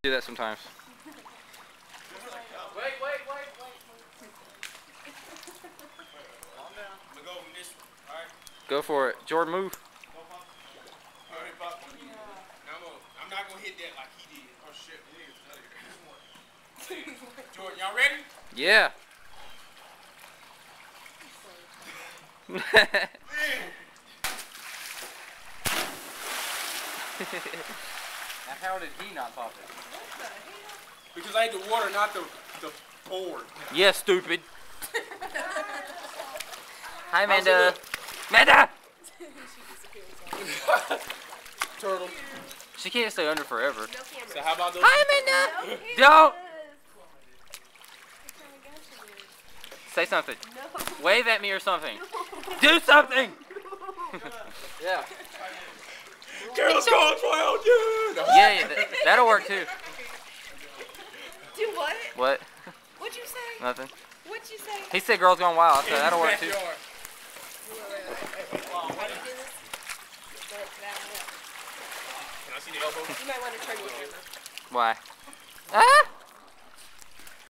do that sometimes. Wait. Calm down. I'm gonna go from this one. All right. Go for it, Jordan. Move. All right, Pop. I'm not gonna hit that like he did. Oh shit. Jordan, y'all ready? Yeah. Now how did he not pop it? Because I hit the water, not the board. Yeah, stupid. Hi, Amanda. Amanda! Turtle. She can't stay under forever. So how about those? Hi, Amanda! Don't! Say something. Wave at me or something. Do something! Yeah. Girls Gone Wild, dude! Yeah, that'll work too. Do what? What? What'd you say? Nothing. What'd you say? He said Girls Gone Wild, so that'll work too. How do you do this? Can I see the elbow? You might want to turn your camera. Why? Ah!